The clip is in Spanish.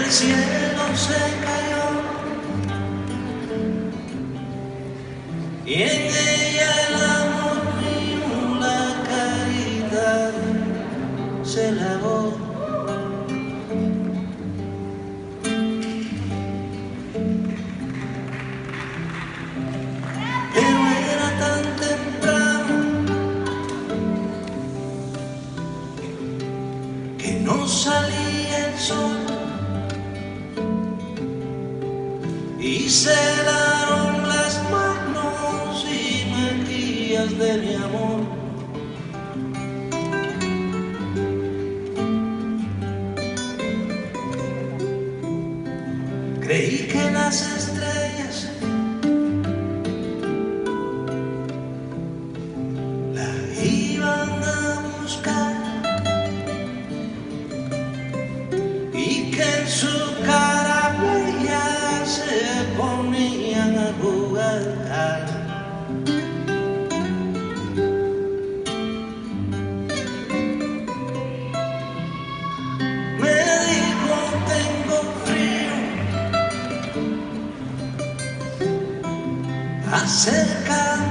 cielo se cayó y en ella el amor mío, la caridad se lavó. Pero era tan temprano que no salía el sol y se daron las manos y mejillas de mi amor. Creí que las estrellas la iban a buscar y que en su cara bella se ponían a jugar. Me dijo tengo frío, acércame